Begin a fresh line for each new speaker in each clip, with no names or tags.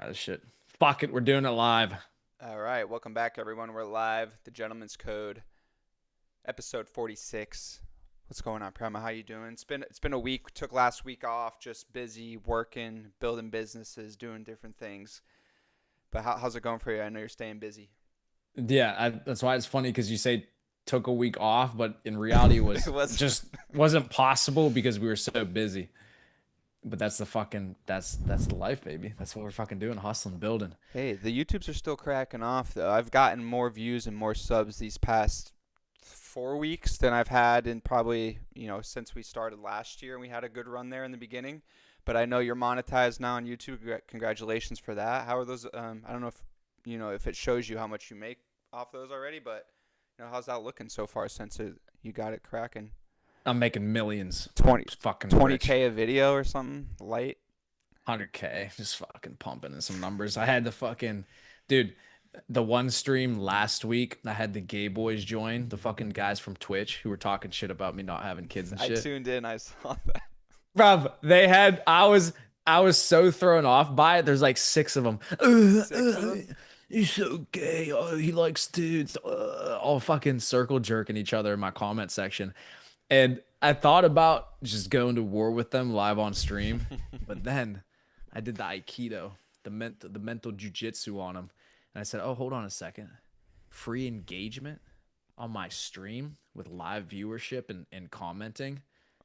This shit. Fuck it, we're doing it live.
All right, welcome back, everyone. We're live. The Gentleman's Code, episode 46. What's going on, Priamo? How you doing? It's been a week. Took last week off, just busy working, building businesses, doing different things. But how's it going for you? I know you're staying busy.
Yeah, that's why it's funny because you say took a week off, but in reality, it
It
was
was.
just wasn't possible because we were so busy. But that's the fucking that's the life, baby. That's what we're fucking doing, hustling, building.
Hey, the YouTubes are still cracking off though. I've gotten more views and more subs these past 4 weeks than I've had in probably since we started last year and we had a good run there in the beginning. But I know you're monetized now on YouTube. Congratulations for that. How are those? I don't know if it shows you how much you make off those already, but how's that looking so far since you got it cracking?
I'm making millions. I'm
20
fucking rich.
20K a video or something light.
100K, just fucking pumping in some numbers. I had the fucking dude, the one stream last week, I had the gay boys join, the fucking guys from Twitch who were talking shit about me not having kids and
I
shit.
tuned in. I saw that.
Bruv, they had I was so thrown off by it. There's like six of them.
Six of them.
He's so gay. Oh, he likes dudes. All fucking circle jerking each other in my comment section. And I thought about just going to war with them live on stream, but then I did the Aikido, the mental jujitsu on them. And I said, "Oh, hold on a second. Free engagement on my stream with live viewership and commenting.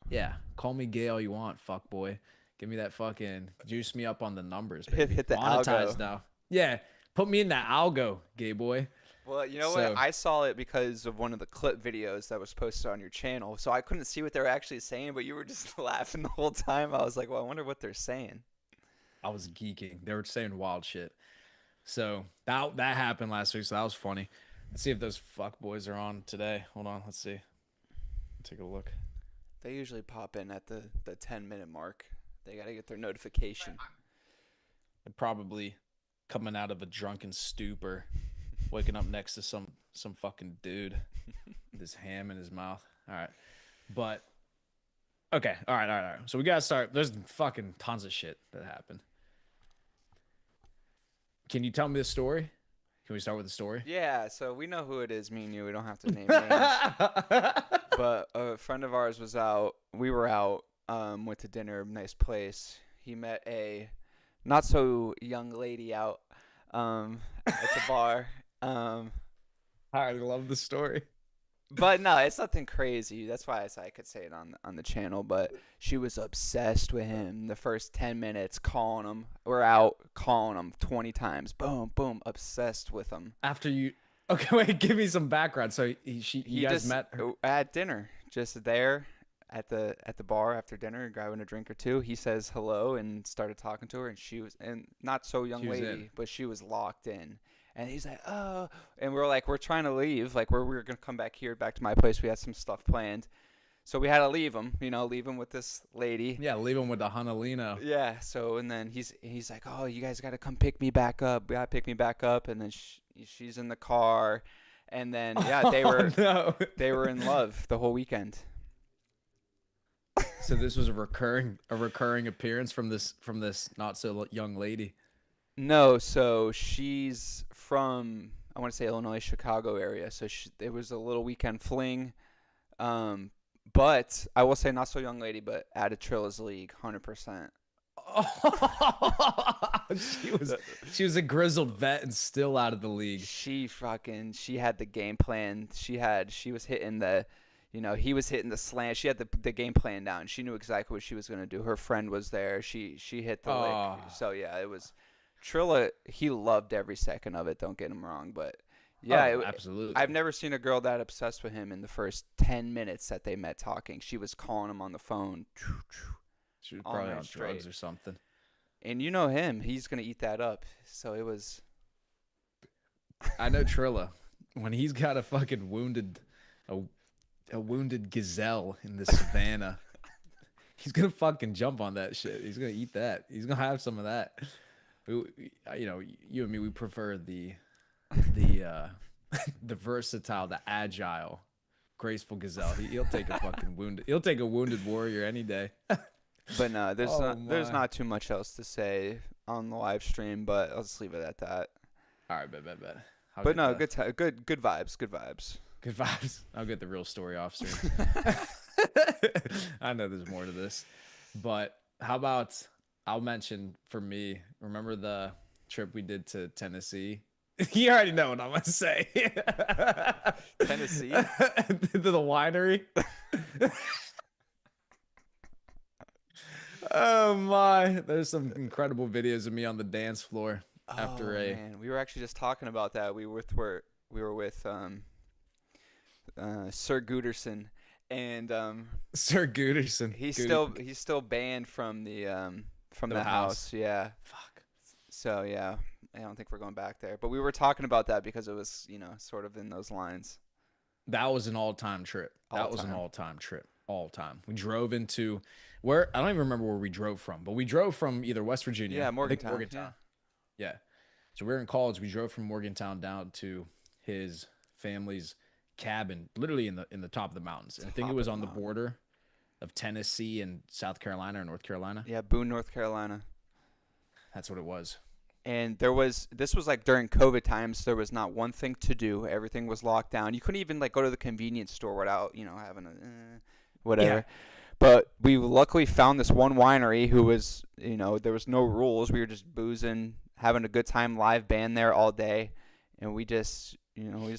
Yeah, call me gay all you want, fuck boy. Give me that fucking juice me up on the numbers, baby.
Hit the
Monetized
algo.
now. Yeah, put me in that algo, gay boy.
Well, you know what?
So
I saw it because of one of the clip videos that was posted on your channel, so I couldn't see what they were actually saying, but you were just laughing the whole time. I was like, well, I wonder what they're saying.
I was geeking. They were saying wild shit. So that happened last week. So that was funny. Let's see if those fuck boys are on today. Hold on. Let's see. Take a look.
They usually pop in at the 10-minute mark. They got to get their notification.
They're probably coming out of a drunken stupor, waking up next to some fucking dude with his ham in his mouth. All right, but okay. All right. So we gotta start. There's fucking tons of shit that happened. Can you tell me the story? Can we start with the story?
Yeah, so we know who it is, me and you. We don't have to name names. But a friend of ours was out. We were out, went to dinner, nice place. He met a not so young lady out at the bar. Um,
I love the story.
but no, it's nothing crazy. That's why I could say it on the channel. But she was obsessed with him. The first 10 minutes, calling him. We're out, calling him 20 times. Boom, boom, obsessed with him.
After you, okay, wait, give me some background. So you
He
guys
just
met her.
at dinner, just there at the bar after dinner, grabbing a drink or two. He says hello and started talking to her, and she was and not so young
She was
lady,
in.
but she was locked in. And he's like, oh, and we're like, we're trying to leave, like we were gonna come back here, back to my place. We had some stuff planned, so we had to leave him, leave him with this lady.
Yeah, leave him with the Honolino.
Yeah. So and then he's like, oh, you guys gotta come pick me back up. You gotta pick me back up. And then she's in the car, and then yeah, they
Oh
were
no.
they were in love the whole weekend.
So this was a recurring appearance from this not so young lady.
No, so she's from I want to say Illinois, Chicago area. So it was a little weekend fling. Um, but I will say not so young lady, but out of Trilla's league, 100%.
She was she was a grizzled vet and still out of the league.
She had the game plan. She was hitting he was hitting the slant. She had the game plan down. She knew exactly what she was gonna do. Her friend was there. She hit the lick.
Oh,
So yeah, it was Trilla. He loved every second of it. Don't get him wrong, but yeah,
oh, absolutely.
I've never seen a girl that obsessed with him in the first 10 minutes that they met talking. She was calling him on the phone.
She was
All
probably
night
on
straight.
drugs or something.
And you know him, he's gonna eat that up. So it was.
I know Trilla. When he's got a fucking a, a wounded gazelle in the savannah, he's gonna fucking jump on that shit. He's gonna eat that. He's gonna have some of that. You and me, we prefer the the versatile, the agile, graceful gazelle. He'll take a fucking wounded. He'll take a wounded warrior any day.
But no,
Oh
there's
my.
not too much else to say on the live stream, but I'll just leave it at that.
All right, bet. I'll
But
get
no,
the
good vibes, good vibes.
good vibes. I'll get the real story off stream. I know there's more to this, but how about I'll mention for me. Remember the trip we did to Tennessee? You already know what I'm gonna say.
Tennessee?
To the winery. Oh my! There's some incredible videos of me on the dance floor after
Oh
a
man, we were actually just talking about that. We were with Sir Gooderson, and
Sir Gooderson.
he's still banned from
The
the
house.
house. Yeah.
Fuck.
So yeah, I don't think we're going back there. But we were talking about that because it was sort of in those lines
That was an all-time trip.
all
That
the
was an
time.
all-time trip. All time. We drove into where I don't even remember where we drove from, but we drove from either West
Yeah,
Virginia, I think
Morgantown. Yeah.
Morgantown. Yeah. So we were in college. We drove from Morgantown down to his family's cabin, literally in the top of the mountains. And I think it
Top
was
of the
on the
mountain.
border of Tennessee and South Carolina or North Carolina.
Yeah, Boone, North Carolina.
That's what it was.
And this was like during COVID times. There was not one thing to do. Everything was locked down. You couldn't even like go to the convenience store without having a
Yeah.
whatever. But we luckily found this one winery who was there was no rules. We were just boozing, having a good time. Live band there all day, and we just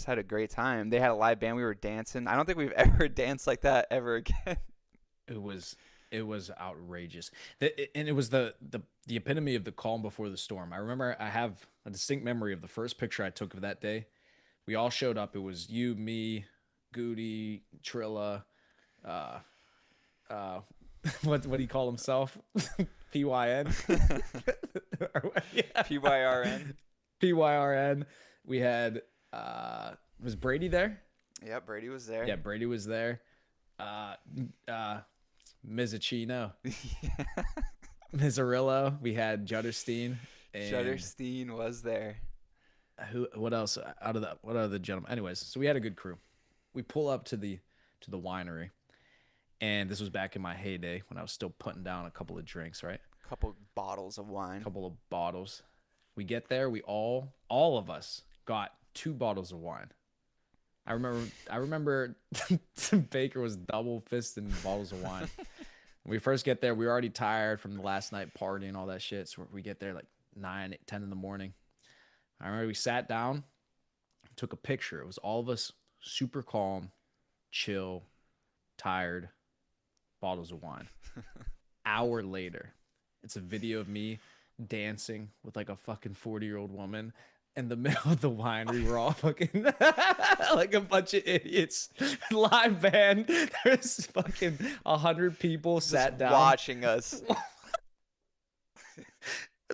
had a great time. They had a live band. We were dancing. I don't think we've ever danced like that ever again.
It was it was outrageous. And it was the epitome of the calm before the storm. I remember I have a distinct memory of the first picture I took of that day. We all showed up. It was you, me, Goody, Trilla, uh, uh, what do you call himself? PYN. Yeah.
PYRN.
PYRN. We had was Brady there?
Yeah, Brady was there.
Yeah, Brady was there. Uh uh Mizzacino, Mizzarillo. We had Jutterstein and
Shutterstein was there.
who what else out of that what are the gentlemen? Anyways, so we had a good crew. We pull up to the winery, and this was back in my heyday when I was still putting down a couple of drinks, right?
Couple bottles of wine.
A couple of bottles. We get there, we all of us got 2 bottles of wine. I remember Baker was double fisting bottles of wine. When we first get there, we were already tired from the last night partying and all that shit. So we get there like 9, 10 in the morning. I remember we sat down, took a picture. It was all of us super calm, chill, tired, bottles of wine. Hour later, it's a video of me dancing with like a fucking 40-year-old woman in the middle of the winery. We're all fucking like a bunch of idiots. Live band. There's fucking 100 people
Just
sat down.
watching us.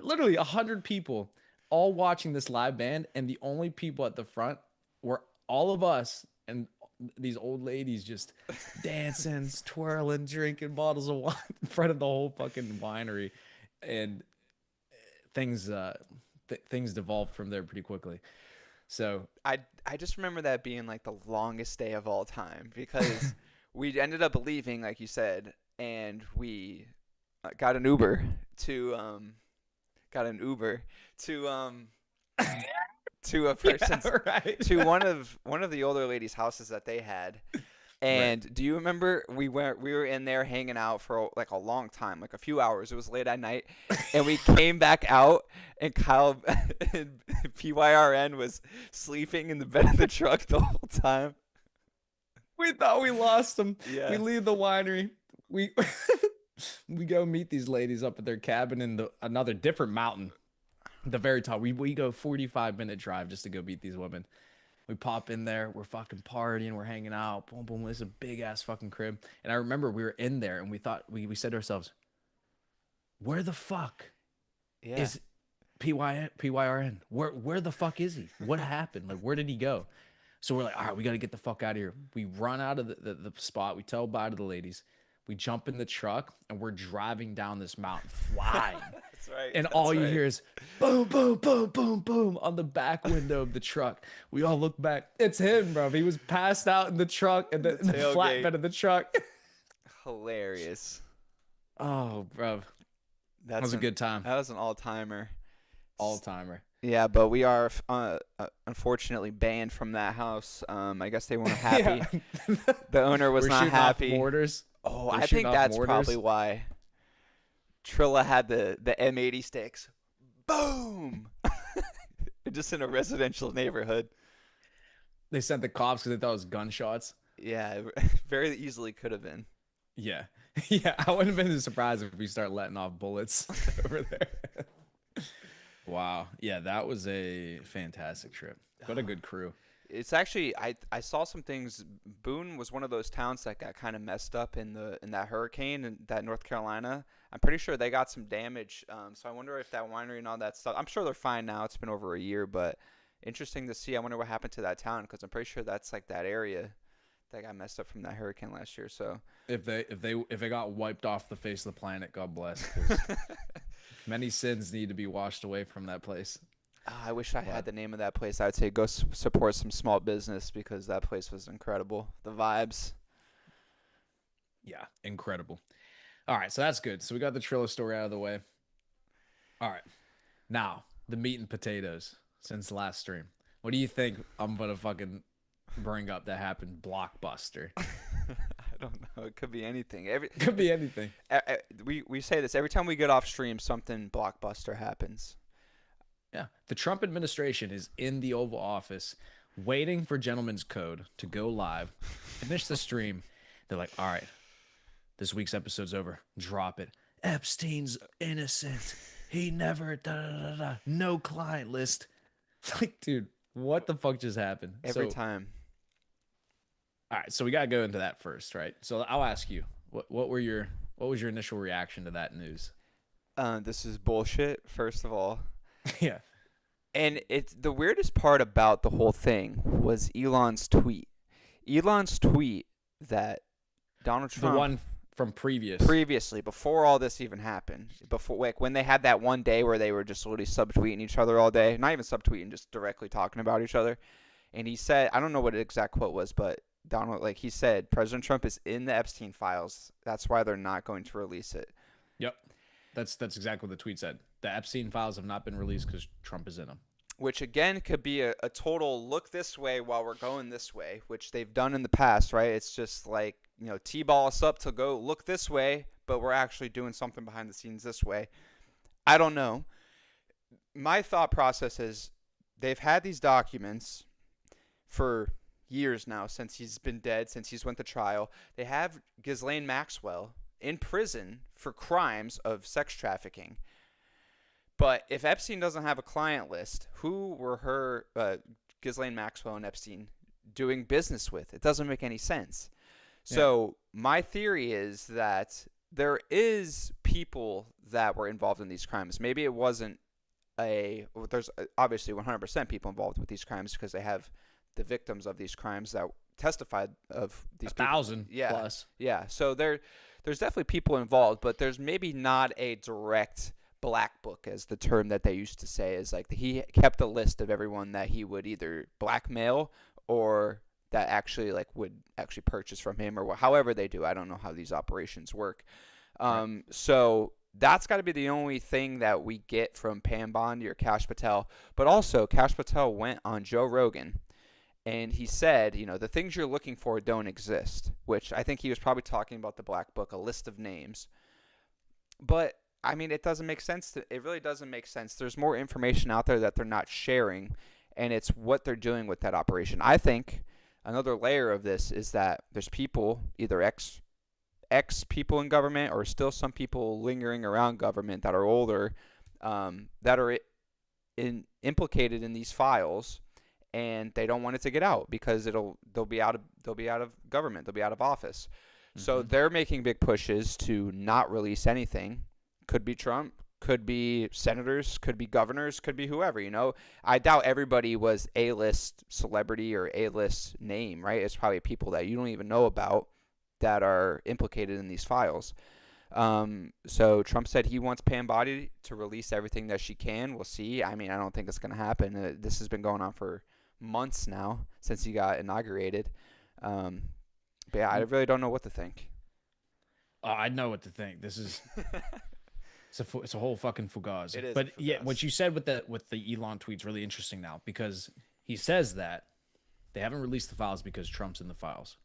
Literally 100 people all watching this live band, and the only people at the front were all of us and these old ladies just dancing, twirling, drinking bottles of wine in front of the whole fucking winery. And things things devolved from there pretty quickly. So
I just remember that being like the longest day of all time because we ended up leaving, like you said, and we got an Uber to got an Uber to a person's
yeah, right.
to one of the older ladies' houses that they had.
Right.
And do you remember we were in there hanging out for like a long time, like a few hours. It was late at night, and we came back out, and Kyle and PYRN was sleeping in the bed of the truck the whole time.
We thought we lost them. We
Yeah.
leave the winery. We we go meet these ladies up at their cabin in another different mountain. At the very top. We go 45-minute drive just to go meet these women. We pop in there, we're fucking partying, we're hanging out, boom, boom. It's a big ass fucking crib. And I remember we were in there and we thought we said to ourselves, where the fuck
Yeah.
is PYRN? Where the fuck is he? What happened? Like where did he go? So we're like, all right, we gotta get the fuck out of here. We run out of the spot, we tell bye to the ladies, we jump in the truck, and we're driving down this mountain, flying.
That's right.
And
That's
all you
right.
hear is boom, boom, boom, boom, boom on the back window of the truck. We all look back. It's him, bro. He was passed out in the truck and the
tailgate.
flatbed of the truck.
Hilarious.
Oh, bro, that
That's
was a
an
good time.
that was an all-timer.
All timer.
Yeah, but we are unfortunately banned from that house. I guess they weren't
Yeah.
happy. The owner was
We're
not
shooting off
happy.
mortars.
Oh,
We're
I
shooting
think
off
that's probably
mortars.
why Trilla had the M80 sticks. Boom! Just in a residential neighborhood.
They sent the cops because they thought it was gunshots.
Yeah, very easily could have been.
Yeah. Yeah. I wouldn't have been surprised if we start letting off bullets over there. Wow. Yeah, that was a fantastic trip. What a good crew.
It's actually I saw some things. Boone was one of those towns that got kind of messed up in that hurricane in that North Carolina. I'm pretty sure they got some damage. So I wonder if that winery and all that stuff. I'm sure they're fine now. It's been over a year, but interesting to see. I wonder what happened to that town because I'm pretty sure that's like that area that got messed up from that hurricane last year. So
If they got wiped off the face of the planet, God bless, because many sins need to be washed away from that place.
I wish I had
But
the name of that place. I would say go support some small business because that place was incredible. The vibes.
yeah, incredible. All right, so that's good. So we got the Trilla story out of the way. All right, now the meat and potatoes since the last stream. What do you think I'm gonna fucking bring up that happened? Blockbuster.
I don't know. It could be anything.
Could be anything.
We say this every time we get off stream. Something blockbuster happens.
Yeah, the Trump administration is in the Oval Office waiting for Gentleman's Code to go live, finish the stream. They're like, all right, this week's episode's over. Drop it. Epstein's innocent. He never da da da da. No client list. Like, dude, what the fuck just happened?
Every time.
All right, so we gotta go into that first, right? So I'll ask you, what was your initial reaction to that news?
This is bullshit. First of all,
Yeah,
and it's the weirdest part about the whole thing was Elon's tweet. Elon's tweet that Donald
the
Trump
one from previous.
previously, before all this even happened, before like when they had that one day where they were just literally subtweeting each other all day, not even subtweeting, just directly talking about each other. And he said, I don't know what the exact quote was, but Donald, like he said, President Trump is in the Epstein files. That's why they're not going to release it.
Yep, that's exactly what the tweet said. The Epstein files have not been released because Trump is in them.
Which again could be a total look this way while we're going this way, which they've done in the past, right? It's just like, T-ball us up to go look this way, but we're actually doing something behind the scenes this way. I don't know. My thought process is they've had these documents for years now, since he's been dead, since he's went to trial. They have Ghislaine Maxwell in prison for crimes of sex trafficking. But if Epstein doesn't have a client list, who were her Ghislaine Maxwell and Epstein doing business with? It doesn't make any sense. So my theory is that there is people that were involved in these crimes. Maybe it wasn't there's obviously 100% people involved with these crimes because they have the victims of these crimes that testified of these
1,000
Yeah.
plus.
Yeah. So there's definitely people involved, but there's maybe not a direct black book, as the term that they used to say, is like he kept a list of everyone that he would either blackmail or that actually would actually purchase from him, or however they do. I don't know how these operations work.
Right.
So that's got to be the only thing that we get from Pam Bondi or Kash Patel. But also, Kash Patel went on Joe Rogan and he said, the things you're looking for don't exist, which I think he was probably talking about the black book, a list of names. But I mean, it doesn't make sense. It really doesn't make sense. There's more information out there that they're not sharing, and it's what they're doing with that operation. I think another layer of this is that there's people, either ex people in government or still some people lingering around government that are older, that are implicated in these files, and they don't want it to get out because they'll be out of government, they'll be out of office. So they're making big pushes to not release anything. Could be Trump, could be senators, could be governors, could be whoever, I doubt everybody was A-list celebrity or A-list name, right? It's probably people that you don't even know about that are implicated in these files. So Trump said he wants Pam Bondi to release everything that she can. We'll see. I mean, I don't think it's going to happen. This has been going on for months now since he got inaugurated. But yeah, I really don't know what to think.
I know what to think. This is it's a whole fucking fugazi.
It is a
But yeah,
fugazi.
what you said with the Elon tweet's really interesting now because he says that they haven't released the files because Trump's in the files.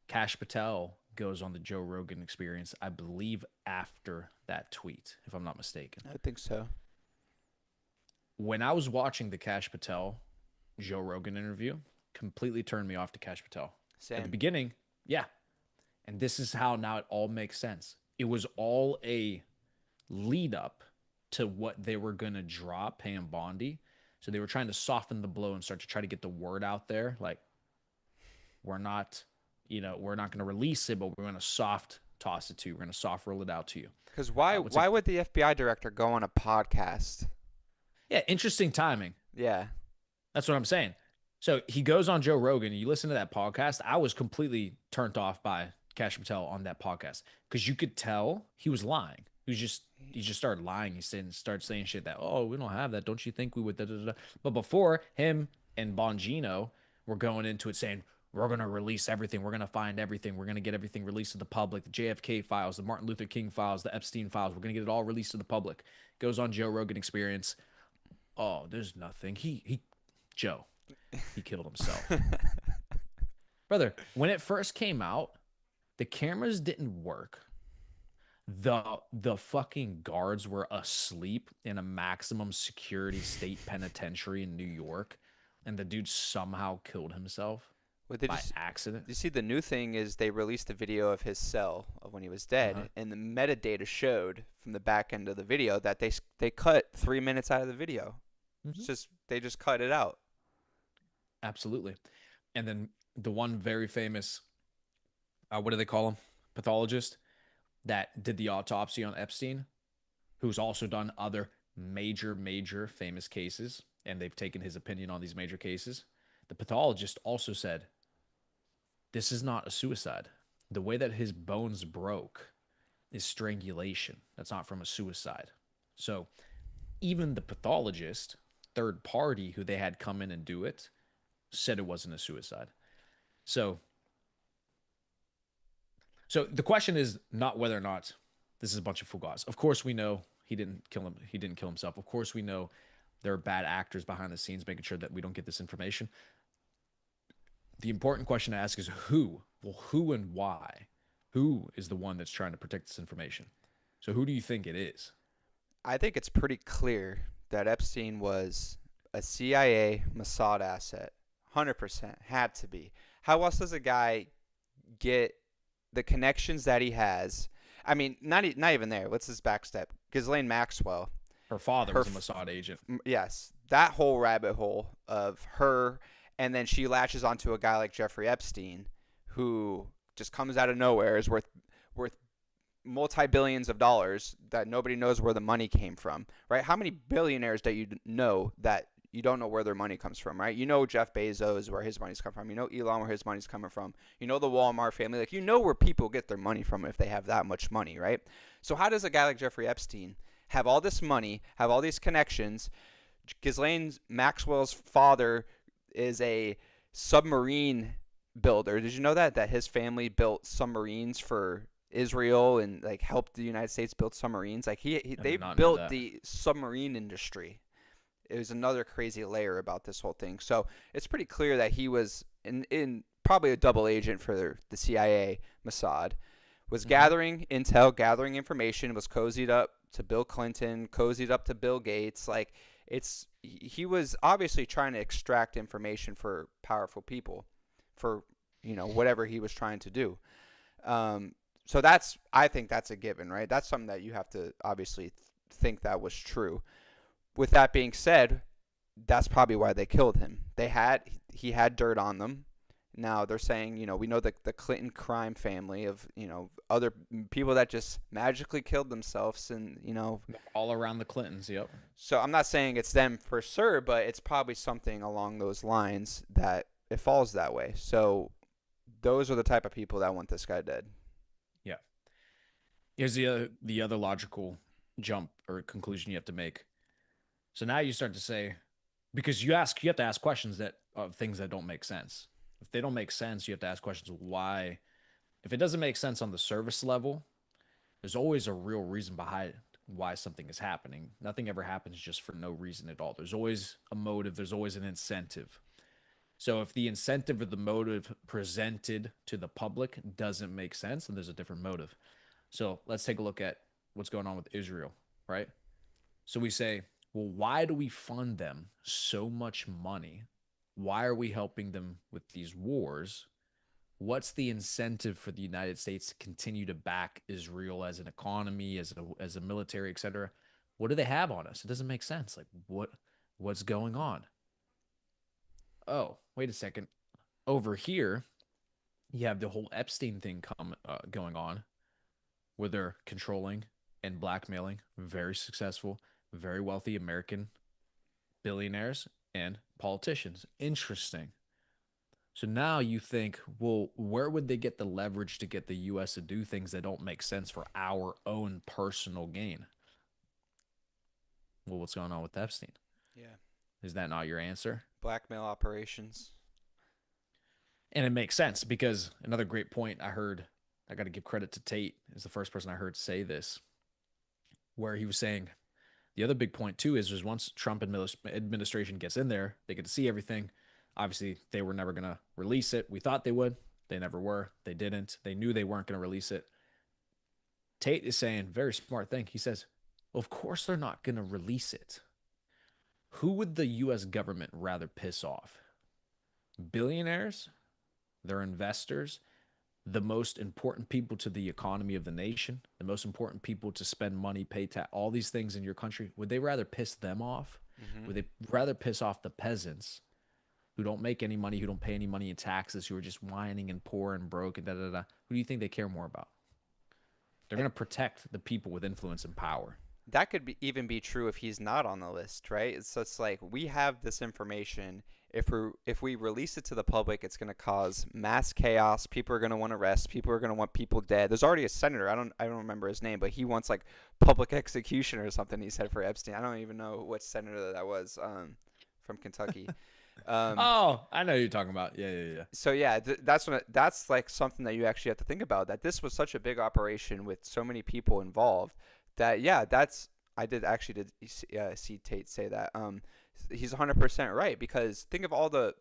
Cash Patel goes on the Joe Rogan Experience, I believe, after that tweet, if I'm not mistaken.
I think so.
When I was watching the Cash Patel Joe Rogan interview, completely turned me off to Cash Patel. At the
Same.
beginning, yeah. And this is how now it all makes sense. It was all a lead up to what they were going to drop Pam Bondi. So they were trying to soften the blow and start to try to get the word out there. Like, we're not, we're not going to release it, but we're going to soft toss it to you. We're going to soft roll it out to you.
Because why
What's it?
why would the FBI director go on a podcast?
Yeah, interesting timing.
Yeah.
That's what I'm saying. So he goes on Joe Rogan, and you listen to that podcast. I was completely turned off by Cash Patel on that podcast because you could tell he was lying. He just started lying. Started saying shit that, oh, we don't have that. Don't you think we would? Da, da, da. But before him and Bongino were going into it saying, we're gonna release everything. We're gonna find everything. We're gonna get everything released to the public. The JFK files, the Martin Luther King files, the Epstein files. We're gonna get it all released to the public. Goes on Joe Rogan Experience. Oh, there's nothing. Joe, he killed himself. Brother, when it first came out, the cameras didn't work. The fucking guards were asleep in a maximum security state penitentiary in New York, and the dude somehow killed himself
What they
by
just
accident.
You see, the new thing is they released a video of his cell of when he was dead,
Uh-huh.
and the metadata showed from the back end of the video that they cut 3 minutes out of the video. It's
Mm-hmm.
just they just cut it out.
Absolutely. And then the one very famous, what do they call him? Pathologist that did the autopsy on Epstein, who's also done other major famous cases, and they've taken his opinion on these major cases. The pathologist also said, this is not a suicide. The way that his bones broke is strangulation. That's not from a suicide. So even the pathologist, third party who they had come in and do it, said it wasn't a suicide. So so the question is not whether or not this is a bunch of fugaz. Of course, we know he didn't kill him. He didn't kill himself. Of course, we know there are bad actors behind the scenes making sure that we don't get this information. The important question to ask is who? Well, who and why? Who is the one that's trying to protect this information? So who do you think it is?
I think it's pretty clear that Epstein was a CIA Mossad asset. 100% had to be. How else does a guy get the connections that he has? I mean, not even there. What's his backstep? Ghislaine Maxwell.
Her father
Her
was a Mossad agent.
yes, that whole rabbit hole of her, and then she latches onto a guy like Jeffrey Epstein, who just comes out of nowhere, is worth multi billions of dollars that nobody knows where the money came from, right? How many billionaires that you know that you don't know where their money comes from, right? You know Jeff Bezos, where his money's come from. You know Elon, where his money's coming from. You know the Walmart family. Like, you know where people get their money from if they have that much money, right? So how does a guy like Jeffrey Epstein have all this money, have all these connections? Ghislaine Maxwell's father is a submarine builder. Did you know that his family built submarines for Israel and like helped the United States build submarines? Like
I
they
did not know
built
that.
the submarine industry. It was another crazy layer about this whole thing. So it's pretty clear that he was in probably a double agent for the CIA, Mossad, was
Mm-hmm.
gathering intel, gathering information, was cozied up to Bill Clinton, cozied up to Bill Gates. Like he was obviously trying to extract information for powerful people, for whatever he was trying to do. Um, so I think that's a given, right? That's something that you have to obviously think that was true. With that being said, that's probably why they killed him. He had dirt on them. Now they're saying, we know the Clinton crime family of, other people that just magically killed themselves, and
All around the Clintons. Yep.
so I'm not saying it's them for sure, but it's probably something along those lines that it falls that way. So those are the type of people that want this guy dead.
Yeah. Here's the other logical jump or conclusion you have to make. So now you start to say, because you have to ask questions that of things that don't make sense. If they don't make sense, you have to ask questions why. If it doesn't make sense on the service level, there's always a real reason behind why something is happening. Nothing ever happens just for no reason at all. There's always a motive, there's always an incentive. So if the incentive or the motive presented to the public doesn't make sense, then there's a different motive. So let's take a look at what's going on with Israel, right? So we say, well, why do we fund them so much money? Why are we helping them with these wars? What's the incentive for the United States to continue to back Israel as an economy, as a military, etc.? What do they have on us? It doesn't make sense. Like what's going on? Oh, wait a second. Over here, you have the whole Epstein thing going on, where they're controlling and blackmailing very successful, very wealthy American billionaires and politicians. Interesting. So now you think, well, where would they get the leverage to get the US to do things that don't make sense for our own personal gain? Well, what's going on with Epstein?
Yeah.
Is that not your answer?
Blackmail operations.
And it makes sense because another great point I heard, I got to give credit to Tate, is the first person I heard say this, where he was saying the other big point too is once Trump administration gets in there, they get to see everything. Obviously, they were never going to release it. We thought they would. They never were. They didn't. They knew they weren't going to release it. Tate is saying, very smart thing. He says, well, of course they're not going to release it. Who would the U.S. government rather piss off? Billionaires, their investors, the most important people to the economy of the nation, the most important people to spend money, pay tax, all these things in your country. Would they rather piss them off?
Mm-hmm.
Would they rather piss off the peasants who don't make any money, who don't pay any money in taxes, who are just whining and poor and broke and da da da? Who do you think they care more about? They're going to protect the people with influence and power.
That could even be true if he's not on the list, right? So it's like we have this information. If we release it to the public, it's going to cause mass chaos. People are going to want arrests. People are going to want people dead. There's already a senator. I don't remember his name, but he wants like public execution or something. He said for Epstein. I don't even know what senator that was. From Kentucky.
Oh, I know who you're talking about. Yeah, yeah, yeah.
So yeah, that's like something that you actually have to think about. That this was such a big operation with so many people involved. That yeah, I did see Tate say that. He's 100% right because think of all the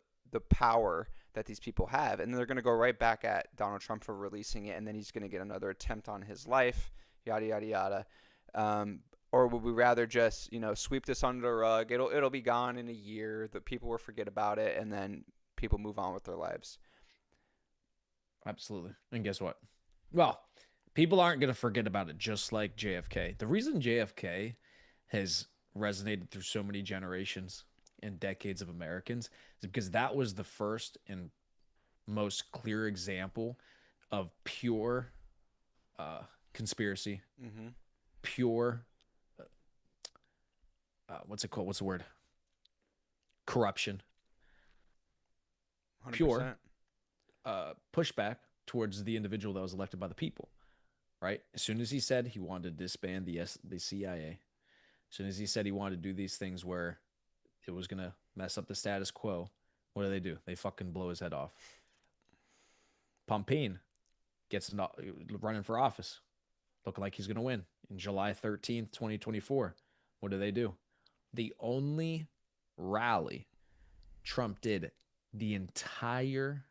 power that these people have, and they're going to go right back at Donald Trump for releasing it, and then he's going to get another attempt on his life, yada yada yada. Or would we rather just sweep this under the rug? It'll be gone in a year. The people will forget about it, and then people move on with their lives.
Absolutely. And guess what? Well, people aren't going to forget about it, just like JFK. The reason JFK has resonated through so many generations and decades of Americans is because that was the first and most clear example of pure conspiracy,
Mm-hmm.
pure, what's it called? What's the word? Corruption, pure
100%.
pushback towards the individual that was elected by the people. Right? As soon as he said he wanted to disband the CIA, as soon as he said he wanted to do these things where it was gonna mess up the status quo, what do? They fucking blow his head off. Pompey gets running for office, looking like he's gonna win in July 13th, 2024. What do? The only rally Trump did the entire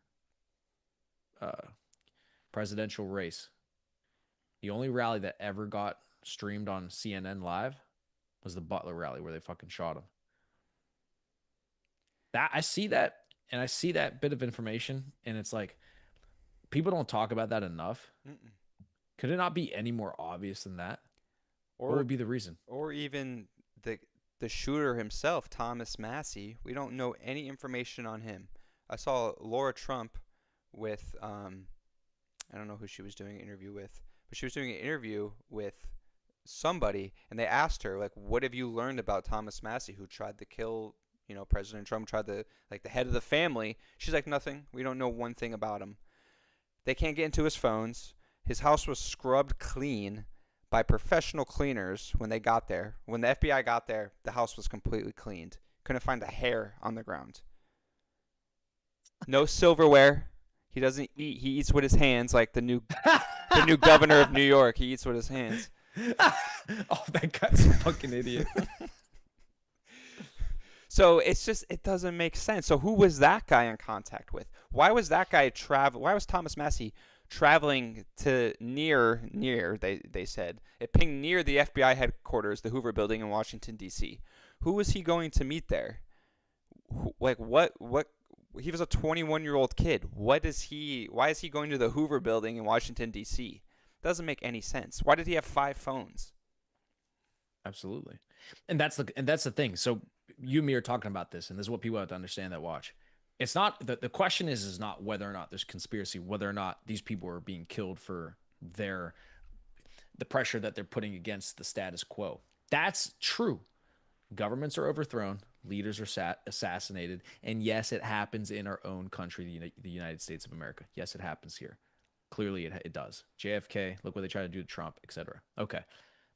presidential race, the only rally that ever got streamed on CNN Live was the Butler rally where they fucking shot him. That I see that, and I see that bit of information, and it's like people don't talk about that enough.
Mm-mm.
Could it not be any more obvious than that? What
Or
would be the reason?
or even the shooter himself, Thomas Massey. We don't know any information on him. I saw Laura Trump with I don't know who she was doing an interview with, but she was doing an interview with somebody, and they asked her like, "What have you learned about Thomas Massey, who tried to kill, President Trump, tried to like the head of the family?" She's like, "Nothing. We don't know one thing about him. They can't get into his phones. His house was scrubbed clean by professional cleaners when they got there. When the FBI got there, the house was completely cleaned. Couldn't find a hair on the ground. No silverware. He doesn't eat. He eats with his hands, like the new governor of New York. He eats with his hands.
Oh, that guy's a fucking idiot.
So it's just it doesn't make sense. So who was that guy in contact with? Why was that guy travel? Why was Thomas Massey traveling to near? They said it pinged near the FBI headquarters, the Hoover Building in Washington D.C. Who was he going to meet there? Like what? He was a 21-year-old kid. What is he? Why is he going to the Hoover Building in Washington D.C.? Doesn't make any sense. Why did he have 5 phones?
Absolutely. And that's the thing. So you and me are talking about this, and this is what people have to understand that watch. It's not the question is not whether or not there's conspiracy, whether or not these people are being killed for their the pressure that they're putting against the status quo. That's true. Governments are overthrown, leaders are assassinated, and yes, it happens in our own country, the United States of America. Yes, it happens here. Clearly, it does. JFK, look what they try to do to Trump, etc. Okay,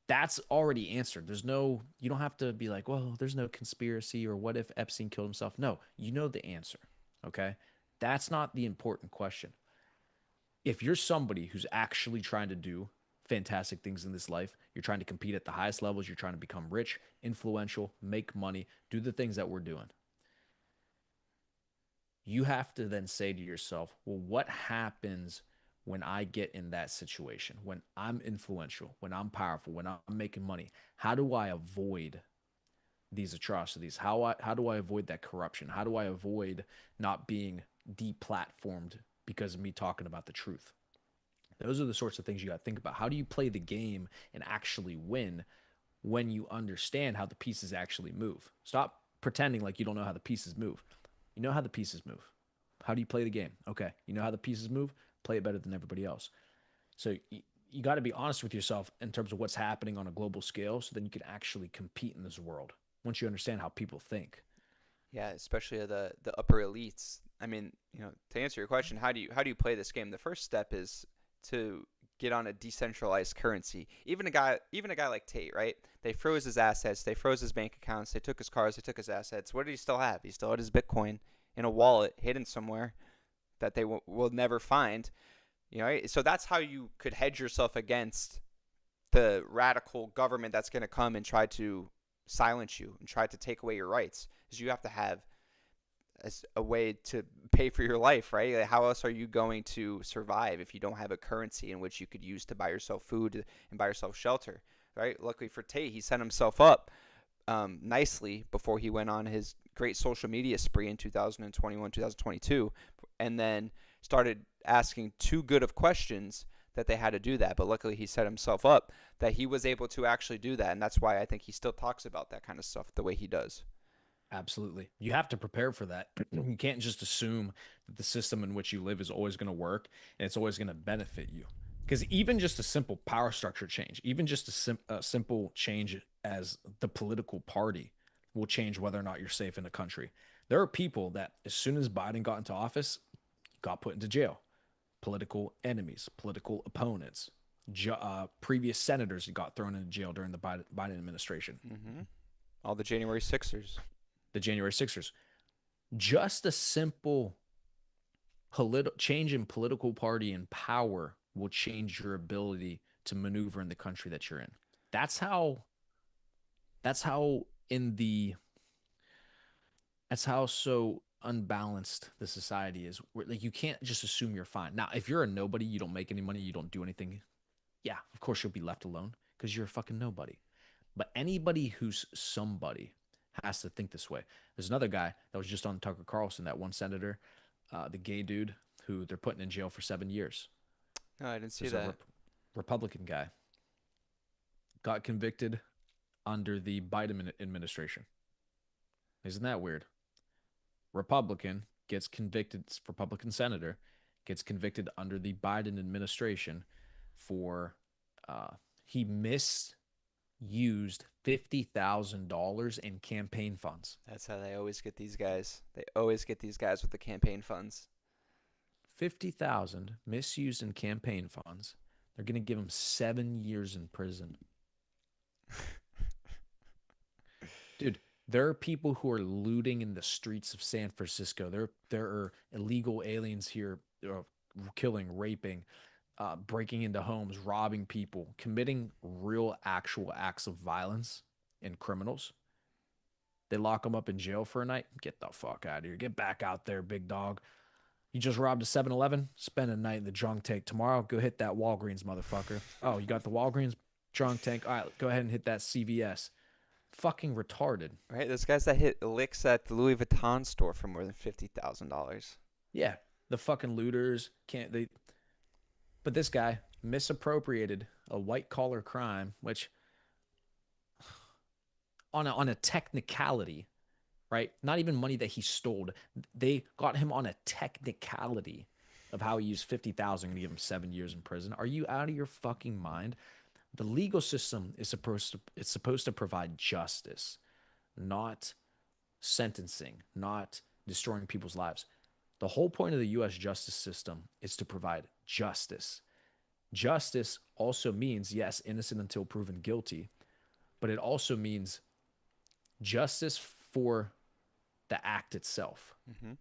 that's already answered. You don't have to be like, well, there's no conspiracy or what if Epstein killed himself? No, you know the answer. Okay. That's not the important question. If you're somebody who's actually trying to do fantastic things in this life, you're trying to compete at the highest levels, you're trying to become rich, influential, make money, do the things that we're doing, you have to then say to yourself, well, what happens when I get in that situation, when I'm influential, when I'm powerful, when I'm making money? How do I avoid these atrocities? How do I avoid that corruption? How do I avoid not being deplatformed because of me talking about the truth? Those are the sorts of things you got to think about. How do you play the game and actually win when you understand how the pieces actually move? Stop pretending like you don't know how the pieces move. You know how the pieces move. How do you play the game? Okay, you know how the pieces move. Play it better than everybody else. So you got to be honest with yourself in terms of what's happening on a global scale, so then you can actually compete in this world. Once you understand how people think.
Yeah, especially the upper elites. I mean, to answer your question, how do you play this game? The first step is to get on a decentralized currency. Even a guy like Tate, right? They froze his assets, they froze his bank accounts, they took his cars, they took his assets. What did he still have? He still had his Bitcoin in a wallet hidden somewhere that they will never find. Right? So that's how you could hedge yourself against the radical government that's going to come and try to silence you and try to take away your rights. Is you have to have a way to pay for your life, right? Like, how else are you going to survive if you don't have a currency in which you could use to buy yourself food and buy yourself shelter, right? Luckily for Tate, he set himself up nicely before he went on his great social media spree in 2021, 2022, and then started asking too good of questions that they had to do that. But luckily, he set himself up that he was able to actually do that, and that's why I think he still talks about that kind of stuff the way he does.
Absolutely. You have to prepare for that. You can't just assume that the system in which you live is always going to work and it's always going to benefit you. Because even just a simple power structure change, even just a simple change as the political party will change whether or not you're safe in a country. There are people that, as soon as Biden got into office, got put into jail. Political enemies, political opponents, previous senators who got thrown into jail during the Biden administration,
Mm-hmm. All the January Sixers.
the January Sixers. Just a simple change in political party and power will change your ability to maneuver in the country that you're in. That's how that's how in the that's how so unbalanced the society is. Like, you can't just assume you're fine. Now, if you're a nobody, you don't make any money, you don't do anything, yeah, of course you'll be left alone because you're a fucking nobody. But anybody who's somebody has to think this way. There's another guy that was just on Tucker Carlson, that one senator, the gay dude who they're putting in jail for 7 years.
No, I didn't see
There's a
that.
Republican guy got convicted under the Biden administration. Isn't that weird? Republican gets convicted, Republican senator gets convicted under the Biden administration for he misused $50,000 in campaign funds.
That's how they always get these guys. They always get these guys with the campaign funds.
50,000 misused in campaign funds. They're going to give him 7 years in prison. Dude, There are people who are looting in the streets of San Francisco. There are illegal aliens here, killing, raping, breaking into homes, robbing people, committing real actual acts of violence and criminals. They lock them up in jail for a night. Get the fuck out of here. Get back out there, big dog. You just robbed a 7-Eleven. Spend a night in the drunk tank. Tomorrow, go hit that Walgreens, motherfucker. Oh, you got the Walgreens drunk tank. All right, go ahead and hit that CVS. Fucking retarded.
Right? Those guys that hit licks at the Louis Vuitton store for more than $50,000.
Yeah, the fucking looters can't they? But this guy misappropriated a white collar crime, which on a technicality, right? Not even money that he stole. They got him on a technicality of how he used 50,000 to give him 7 years in prison. Are you out of your fucking mind? The legal system is supposed to provide justice, not sentencing, not destroying people's lives. The whole point of the US justice system is to provide justice. Justice also means, yes, innocent until proven guilty, but it also means justice for the act itself,
Mm-hmm.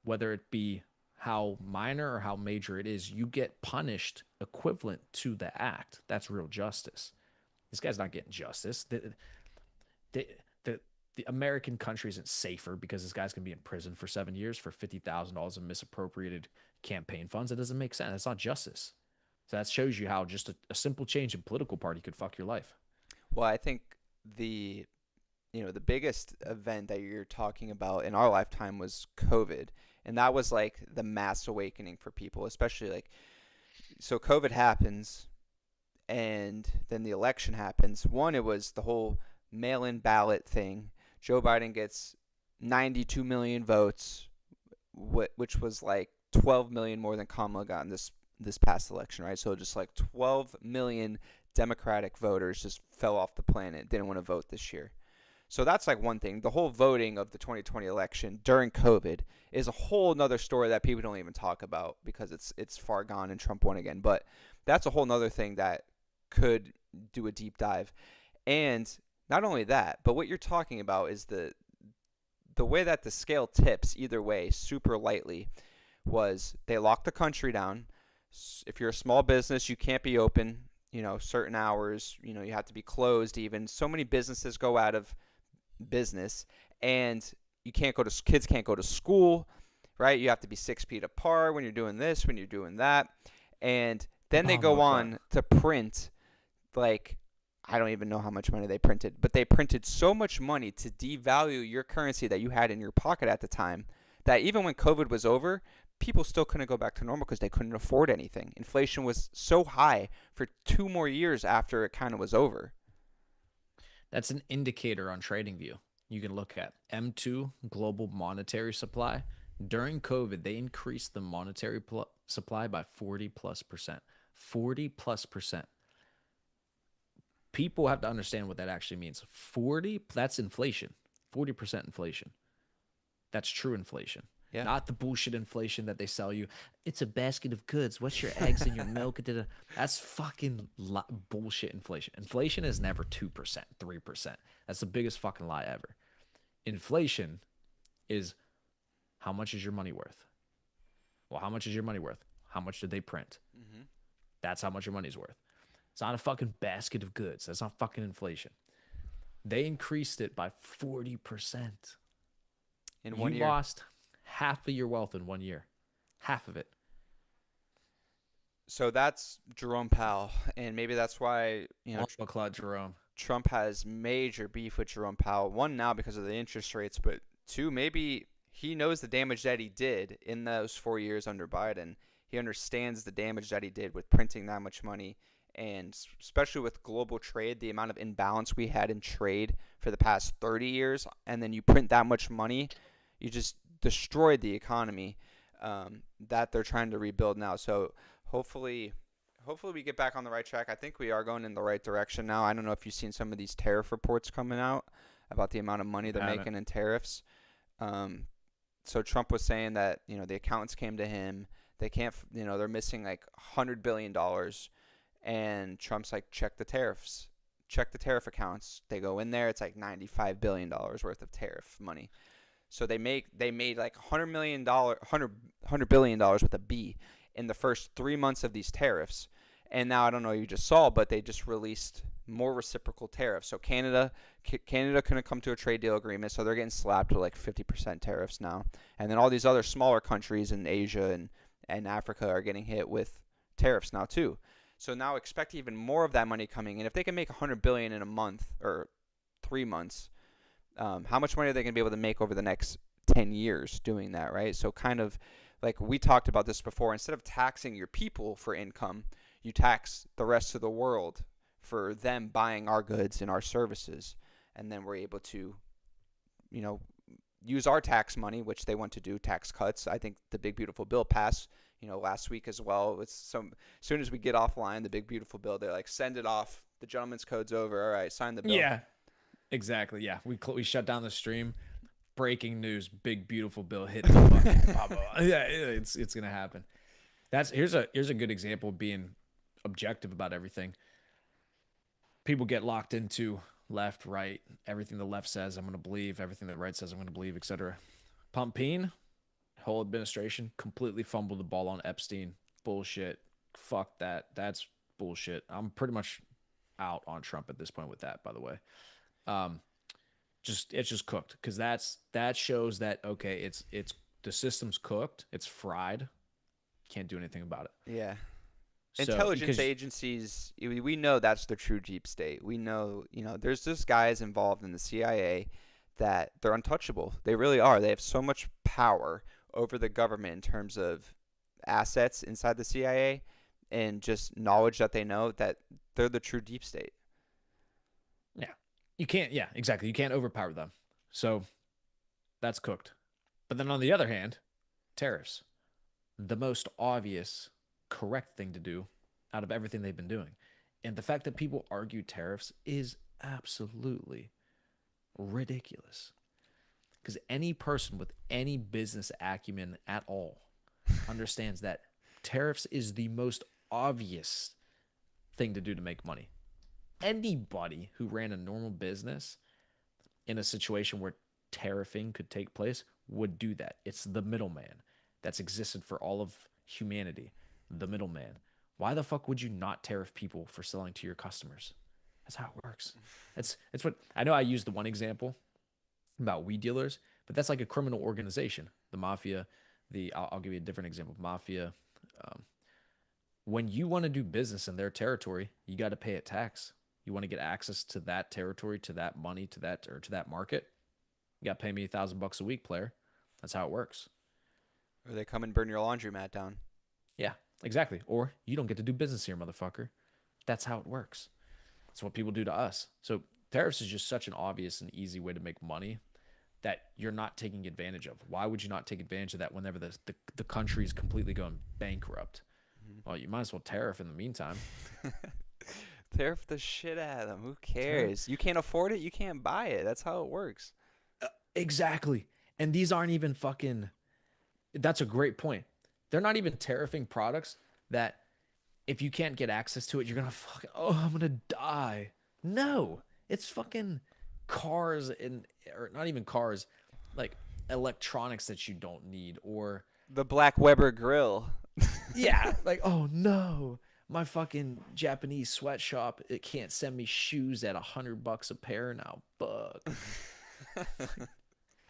whether it be how minor or how major it is, you get punished equivalent to the act. That's real justice. This guy's not getting justice. The, the, the American country isn't safer because this guy's going to be in prison for 7 years for $50,000 of misappropriated campaign funds. It doesn't make sense. That's not justice. So that shows you how just a simple change in political party could fuck your life.
Well, I think the the biggest event that you're talking about in our lifetime was COVID. And that was like the mass awakening for people, especially like, so COVID happens and then the election happens. One, it was the whole mail in ballot thing. Joe Biden gets 92 million votes, which was like 12 million more than Kamala got in this past election, right? So just like 12 million Democratic voters just fell off the planet, didn't want to vote this year. So that's like one thing. The whole voting of the 2020 election during COVID is a whole nother story that people don't even talk about because it's far gone and Trump won again. But that's a whole nother thing that could do a deep dive. And not only that, but what you're talking about is the way that the scale tips either way super lightly was they locked the country down. If you're a small business, you can't be open, certain hours, you have to be closed even. So many businesses go out of business and kids can't go to school, right? You have to be 6 feet apart when you're doing this, when you're doing that. And then they
Oh
go
my
on
God.
to print, like, I don't even know how much money they printed, but they printed so much money to devalue your currency that you had in your pocket at the time that even when COVID was over, people still couldn't go back to normal because they couldn't afford anything. Inflation was so high for 2 more years after it kind of was over.
That's an indicator on TradingView. You can look at M2 global monetary supply. During COVID, they increased the monetary supply by 40 plus percent. 40 plus percent. People have to understand what that actually means. 40, that's inflation. 40% inflation. That's true inflation.
Yeah.
Not the bullshit inflation that they sell you. It's a basket of goods. What's your eggs and your milk? That's fucking bullshit inflation. Inflation is never 2%, 3%. That's the biggest fucking lie ever. Inflation is how much is your money worth? Well, how much is your money worth? How much did they print?
Hmm.
That's how much your money's worth. It's not a fucking basket of goods. That's not fucking inflation. They increased it by 40%.
In one
You
year.
lost half of your wealth in 1 year. Half of it.
So that's Jerome Powell, and maybe that's why
Claude Jerome.
Trump has major beef with Jerome Powell. One, now because of the interest rates, but two, maybe he knows the damage that he did in those 4 years under Biden. He understands the damage that he did with printing that much money, and especially with global trade, the amount of imbalance we had in trade for the past 30 years, and then you print that much money, you just destroyed the economy that they're trying to rebuild now. So hopefully we get back on the right track. I think we are going in the right direction now. I don't know if you've seen some of these tariff reports coming out about the amount of money they're
Haven't.
making in tariffs. So Trump was saying that the accountants came to him. They can't, they're missing like $100 billion, and Trump's like, check the tariffs, check the tariff accounts. They go in there. It's like $95 billion worth of tariff money. So they made like $100 billion with a B in the first 3 months of these tariffs. And now I don't know if you just saw, but they just released more reciprocal tariffs. So Canada couldn't come to a trade deal agreement, so they're getting slapped with like 50% tariffs now. And then all these other smaller countries in Asia and Africa are getting hit with tariffs now too. So now expect even more of that money coming in. If they can make 100 billion in a month or 3 months, how much money are they going to be able to make over the next 10 years doing that, right? So kind of like we talked about this before, instead of taxing your people for income, you tax the rest of the world for them buying our goods and our services. And then we're able to, you know, use our tax money, which they want to do, tax cuts. I think the big beautiful bill passed, last week as well. It's as soon as we get offline, the big beautiful bill, they're like, send it off. The gentleman's code's over. All right, sign the bill.
Yeah, exactly. Yeah, we shut down the stream. Breaking news: big beautiful bill hit the fucking blah, blah, blah. Yeah, it's gonna happen. Here's a good example of being objective about everything. People get locked into left, right, everything the left says I'm gonna believe, everything the right says I'm gonna believe, etc. Pumpeen, whole administration completely fumbled the ball on Epstein. Bullshit. Fuck that. That's bullshit. I'm pretty much out on Trump at this point with that, by the way. Um, it's just cooked because that shows that okay, it's the system's cooked, it's fried, can't do anything about it.
Yeah.
So
Intelligence
because
agencies, we know that's the true deep state. We know, there's just guys involved in the CIA that they're untouchable. They really are. They have so much power over the government in terms of assets inside the CIA and just knowledge that they know that they're the true deep state.
yeah, you can't yeah exactly you can't overpower them. So that's cooked. But then on the other hand, tariffs, the most obvious correct thing to do out of everything they've been doing. And the fact that people argue tariffs is absolutely ridiculous. Because any person with any business acumen at all understands that tariffs is the most obvious thing to do to make money. Anybody who ran a normal business in a situation where tariffing could take place would do that. It's the middleman that's existed for all of humanity. The middleman. Why the fuck would you not tariff people for selling to your customers? That's how it works. It's what I know. I used the one example about weed dealers, but that's like a criminal organization. The mafia. I'll give you a different example. Mafia. Um, when you want to do business in their territory, you got to pay a tax. You want to get access to that territory, to that money, to that market. You got to pay me $1,000 a week, player. That's how it works.
Or they come and burn your laundromat down.
Yeah, exactly. Or you don't get to do business here, motherfucker. That's how it works. That's what people do to us. So tariffs is just such an obvious and easy way to make money that you're not taking advantage of. Why would you not take advantage of that whenever the country is completely going bankrupt? Well, you might as well tariff in the meantime.
Tariff the shit out of them. Who cares? You can't afford it, you can't buy it. That's how it works.
Exactly. And these aren't even fucking. That's a great point. They're not even tariffing products that if you can't get access to it, you're gonna fucking I'm gonna die. No, it's fucking cars or not even cars, like electronics that you don't need or
The Black Weber grill.
yeah, like oh no, my fucking Japanese sweatshop it can't send me shoes at $100 a pair now. Fuck.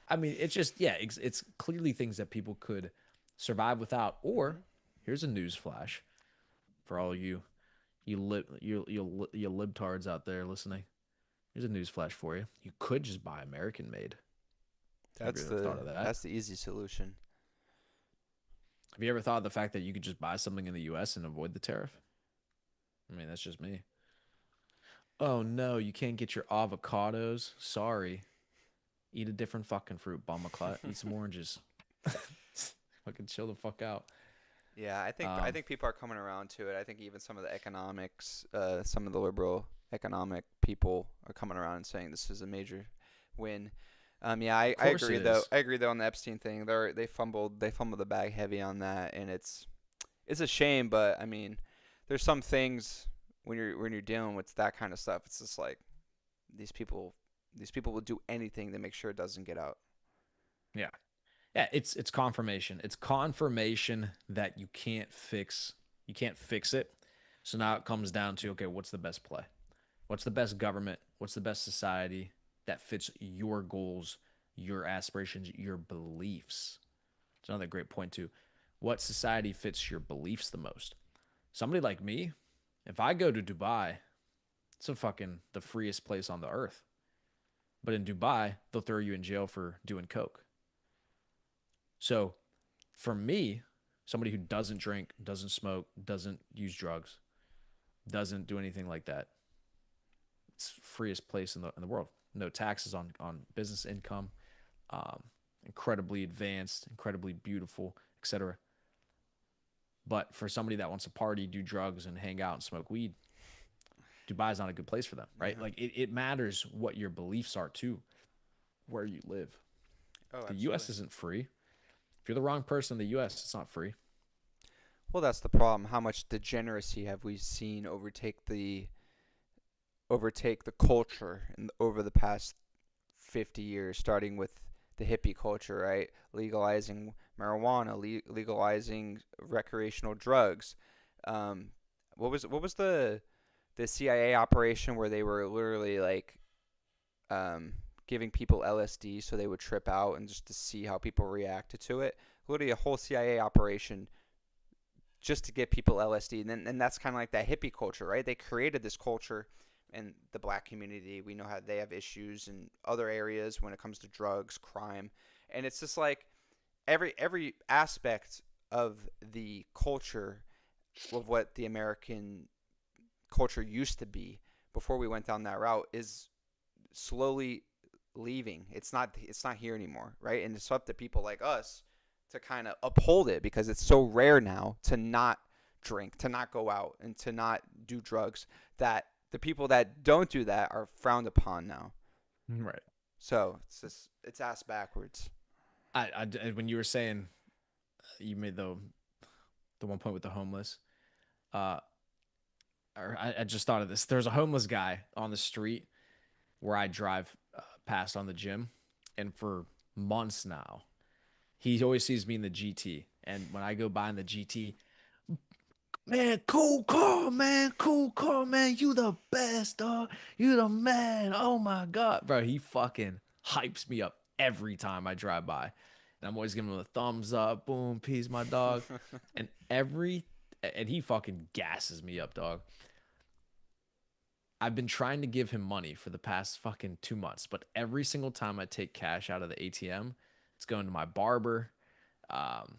I mean, it's just yeah, it's clearly things that people could survive without. Or here's a news flash for all you libtards out there listening. Here's a news flash for you. You could just buy American made. Have you ever thought of that?
That's the easy solution.
Have you ever thought of the fact that you could just buy something in the U.S. and avoid the tariff? I mean, that's just me. Oh no, you can't get your avocados. Sorry. Eat a different fucking fruit, bumaclat. Eat some oranges. Fucking chill the fuck out.
Yeah, I think people are coming around to it. I think even some of the economics, some of the liberal economic people are coming around and saying this is a major win. Yeah, I agree though. I agree though on the Epstein thing. They fumbled the bag heavy on that, and it's a shame. But I mean, there's some things when you're dealing with that kind of stuff, it's just like these people these people will do anything to make sure it doesn't get out.
Yeah. Yeah, it's confirmation. It's confirmation that you can't fix it. So now it comes down to, okay, what's the best play? What's the best government? What's the best society that fits your goals, your aspirations, your beliefs? It's another great point too. What society fits your beliefs the most? Somebody like me, if I go to Dubai, it's a fucking the freest place on the earth. But in Dubai, they'll throw you in jail for doing coke. So for me, somebody who doesn't drink, doesn't smoke, doesn't use drugs, doesn't do anything like that, it's freest place in the world. No taxes on business income, um, incredibly advanced, incredibly beautiful, etc. But for somebody that wants to party, do drugs, and hang out and smoke weed, Dubai is not a good place for them, right?
Yeah.
Like it matters what your beliefs are too, where you live.
Oh,
The
absolutely.
U.S. isn't free. If you're the wrong person in the U.S., it's not free.
Well, that's the problem. How much degeneracy have we seen overtake the culture over the past 50 years, starting with the hippie culture, right? Legalizing marijuana, legalizing recreational drugs. Um, what was the CIA operation where they were literally like um, giving people LSD so they would trip out and just to see how people reacted to it? Literally a whole CIA operation just to get people LSD, and that's kind of like that hippie culture, right? They created this culture in the black community. We know how they have issues in other areas when it comes to drugs, crime, and it's just like every aspect of the culture of what the American culture used to be before we went down that route is slowly leaving. It's not here anymore, right? And it's up to people like us to kind of uphold it because it's so rare now to not drink, to not go out, and to not do drugs that the people that don't do that are frowned upon now.
Right.
So it's ass backwards.
When you were saying you made the one point with the homeless, uh, or I just thought of this. There's a homeless guy on the street where I drive past on the gym, and for months now, he always sees me in the GT. And when I go by in the GT, man, cool car, man. You the best, dog. You the man. Oh my God. Bro, he fucking hypes me up every time I drive by. And I'm always giving him a thumbs up. Boom, peace, my dog. And and he fucking gasses me up, dog. I've been trying to give him money for the past fucking 2 months, but every single time I take cash out of the ATM, it's going to my barber. Um,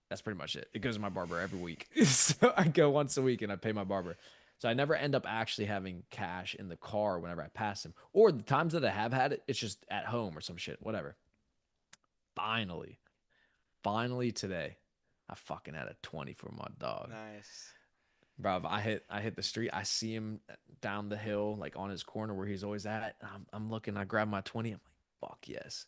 that's pretty much it. It goes to my barber every week. So I go once a week and I pay my barber. So I never end up actually having cash in the car whenever I pass him. Or the times that I have had it, it's just at home or some shit, whatever. Finally, finally today, I fucking had a 20 for my dog.
Nice.
Bro, I hit the street. I see him down the hill, like on his corner where he's always at. I'm looking, I grab my 20. I'm like, fuck yes.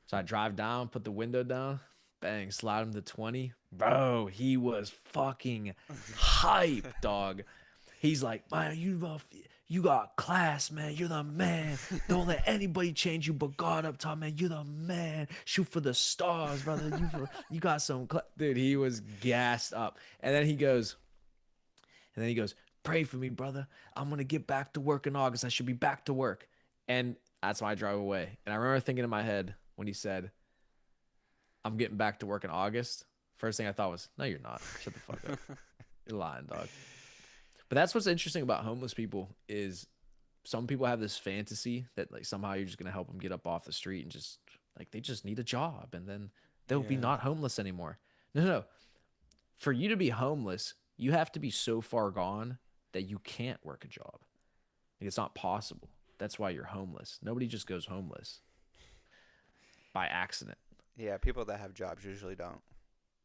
So I drive down, put the window down, bang, slide him to 20. Bro, he was fucking hype, dog. He's like, man, you got class, man. You're the man. Don't let anybody change you but God up top, man. You're the man. Shoot for the stars, brother. You got some dude. He was gassed up, and then he goes, pray for me, brother. I'm gonna get back to work in August. I should be back to work, and that's why I drive away. And I remember thinking in my head when he said, I'm getting back to work in August. First thing I thought was, no, you're not. Shut the fuck up. You're lying, dog. But that's what's interesting about homeless people is some people have this fantasy that like somehow you're just gonna help them get up off the street and just like they just need a job and then they'll be
Yeah.
not homeless anymore. No, no, no. For you to be homeless, you have to be so far gone that you can't work a job. Like, it's not possible. That's why you're homeless. Nobody just goes homeless by accident.
Yeah, people that have jobs usually don't.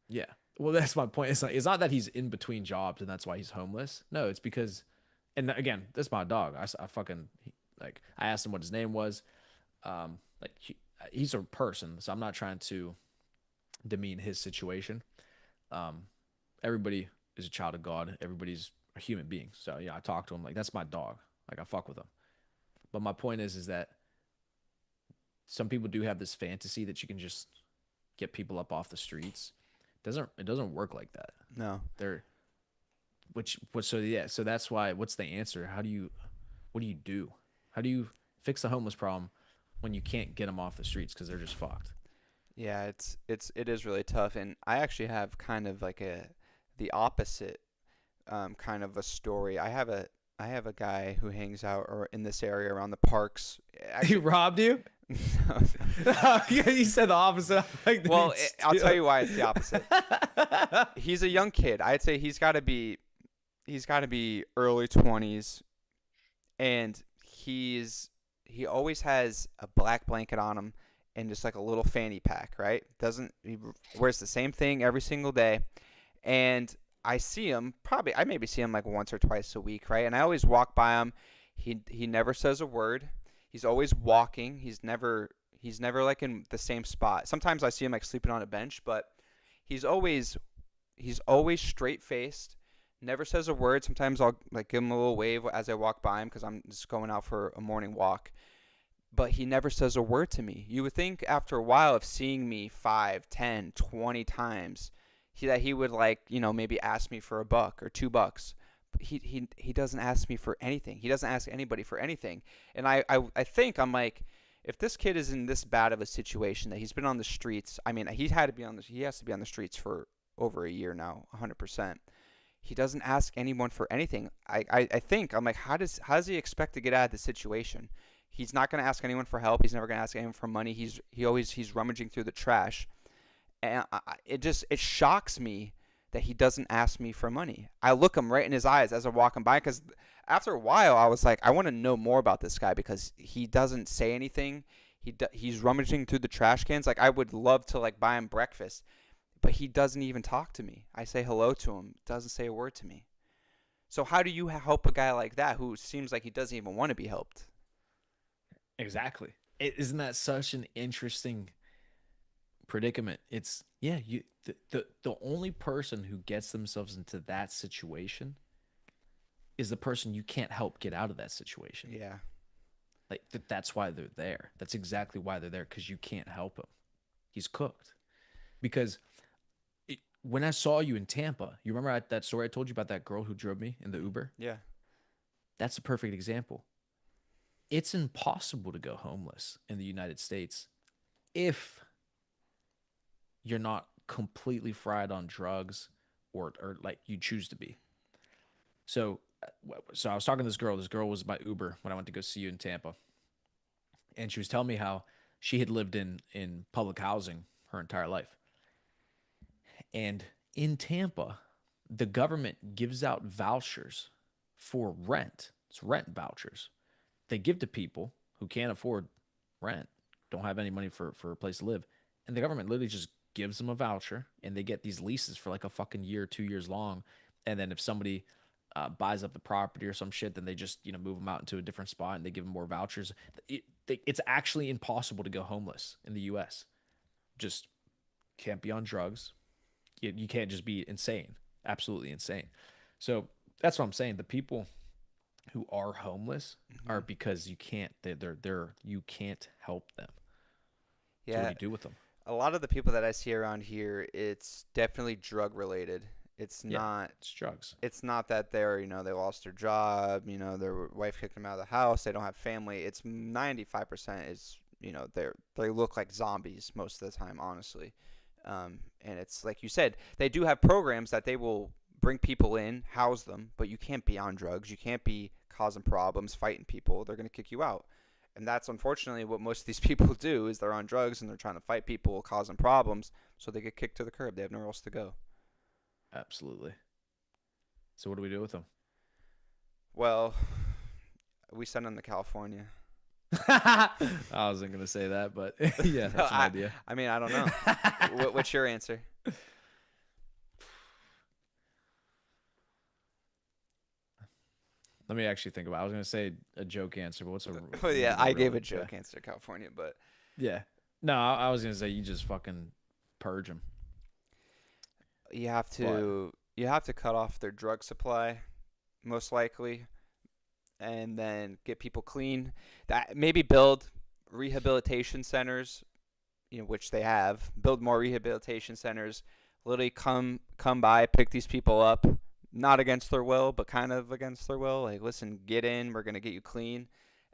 Yeah. Well, that's my point. It's not that he's in between jobs and that's why he's homeless. No, it's because, and again, that's my dog. I fucking like I asked him what his name was. Like he's a person, so I'm not trying to demean his situation. Um, everybody is a child of God. Everybody's a human being. So yeah, I talk to him like that's my dog. Like I fuck with him. But my point is that some people do have this fantasy that you can just get people up off the streets. It doesn't work like that.
No.
They're which so yeah, so that's why what's the answer? What do you do? How do you fix the homeless problem when you can't get them off the streets because they're just fucked?
Yeah, it is really tough, and I actually have kind of like the opposite kind of a story. I have a guy who hangs out or in this area around the parks.
He
Actually,
robbed you?
no,
Yeah, you said the opposite. Like, did
well,
he
I'll tell
steal?
you why it's the opposite. He's a young kid. I'd say he's got to be early 20s, and he always has a black blanket on him and just like a little fanny pack, right? Doesn't he wears the same thing every single day, and I maybe see him like once or twice a week, right? And I always walk by him. He never says a word. He's always walking. He's never like in the same spot. Sometimes I see him like sleeping on a bench, but he's always he's always straight faced. Never says a word. Sometimes I'll like give him a little wave as I walk by him because I'm just going out for a morning walk. But he never says a word to me. You would think after a while of seeing me 5, 10, 20 times, that he would like, maybe ask me for a buck or $2. He doesn't ask me for anything. He doesn't ask anybody for anything. And I think I'm like, if this kid is in this bad of a situation that he's been on the streets, I mean, he has to be on the streets for over a year now, 100%. He doesn't ask anyone for anything. I think I'm like, how does he expect to get out of the situation? He's not going to ask anyone for help. He's never going to ask anyone for money. He's rummaging through the trash, and it shocks me that he doesn't ask me for money. I look him right in his eyes as I'm walking by because after a while I was like, I want to know more about this guy because he doesn't say anything. He's rummaging through the trash cans. Like I would love to like buy him breakfast, but he doesn't even talk to me. I say hello to him, doesn't say a word to me. So how do you help a guy like that who seems like he doesn't even want to be helped?
Exactly. Isn't that such an interesting predicament? It's yeah, the only person who gets themselves into that situation is the person you can't help get out of that situation.
Yeah.
Like that's why they're there. That's exactly why they're there because you can't help him. He's cooked. Because when I saw you in Tampa, you remember that story I told you about that girl who drove me in the Uber?
Yeah.
That's a perfect example. It's impossible to go homeless in the United States if you're not completely fried on drugs or like you choose to be. So so I was talking to this girl. This girl was my Uber when I went to go see you in Tampa, and she was telling me how she had lived in public housing her entire life. And in Tampa, the government gives out vouchers for rent. It's rent vouchers. They give to people who can't afford rent, don't have any money for a place to live. And the government literally just gives them a voucher and they get these leases for like a fucking year, 2 years long. And then if somebody buys up the property or some shit, then they just, move them out into a different spot and they give them more vouchers. It's actually impossible to go homeless in the US. Just can't be on drugs. You can't just be insane, absolutely insane. So that's what I'm saying. The people who are homeless
Hmm.
are because you can't they're you can't help them. So what do
Yeah.
you do with them?
A lot of the people that I see around here, it's definitely drug related. It's
Yeah,
not
it's drugs.
it's not that they lost their job, their wife kicked them out of the house, they don't have family. It's 95% is, they look like zombies most of the time, honestly. And it's like you said, they do have programs that they will bring people in, house them, but you can't be on drugs. You can't be causing problems, fighting people. They're going to kick you out. And that's unfortunately what most of these people do is they're on drugs and they're trying to fight people, causing problems, so they get kicked to the curb. They have nowhere else to go.
Absolutely. So what do we do with them?
Well, we send them to California.
I wasn't gonna say that, but yeah,
No,
that's an idea.
I mean, I don't know. What's your answer?
Let me actually think about it. I was gonna say a joke answer, but
Oh
let me
yeah,
give you a
I
real
gave a
yeah.
joke answer, California, but
Yeah. No, I was gonna say you just fucking purge them.
you have
But
to you have to cut off their drug supply. most likely, and then get people clean. That maybe build rehabilitation centers, which they have. Build more rehabilitation centers. Literally come by, pick these people up, not against their will, but kind of against their will. Like, listen, get in. We're gonna get you clean,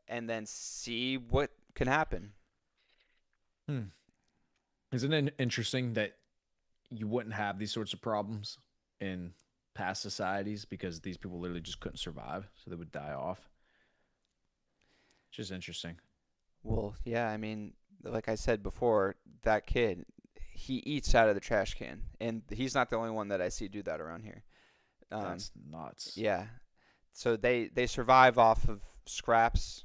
and then see what can happen.
Hmm. Isn't it interesting that you wouldn't have these sorts of problems in past societies because these people literally just couldn't survive, so they would die off? It's just interesting.
Well, yeah, I mean, like I said before, that kid, he eats out of the trash can, and he's not the only one that I see do that around here. Um,
That's nuts.
yeah, so they survive off of scraps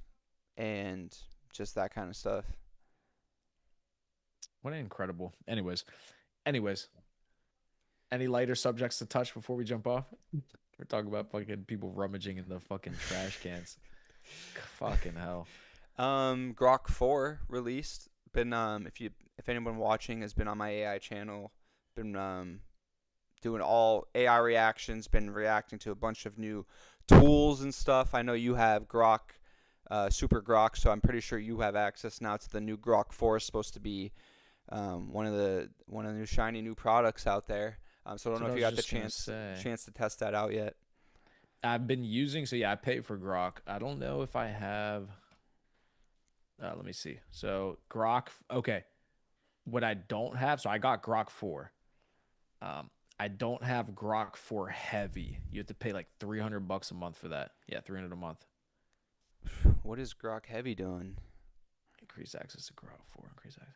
and just that kind of stuff.
What incredible. Anyways, any lighter subjects to touch before we jump off? We're talking about fucking people rummaging in the fucking trash cans. Fucking hell.
Grok 4 released. Been if anyone watching has been on my AI channel, been doing all AI reactions, been reacting to a bunch of new tools and stuff. I know you have Grok, Super Grok, so I'm pretty sure you have access now to the new Grok 4. It's supposed to be one of the new shiny new products out there. So I don't
That's
know
what I
if you
was
got the
just gonna
chance
say.
chance to test that out yet.
I've been using, so yeah, I pay for Grok. I don't know if I have, let me see. So Grok, okay. What I don't have, so I got Grok 4. I don't have Grok 4 Heavy. You have to pay like 300 bucks a month for that. Yeah, 300 a month.
What is Grok Heavy doing?
Increase access to Grok 4. Increase access.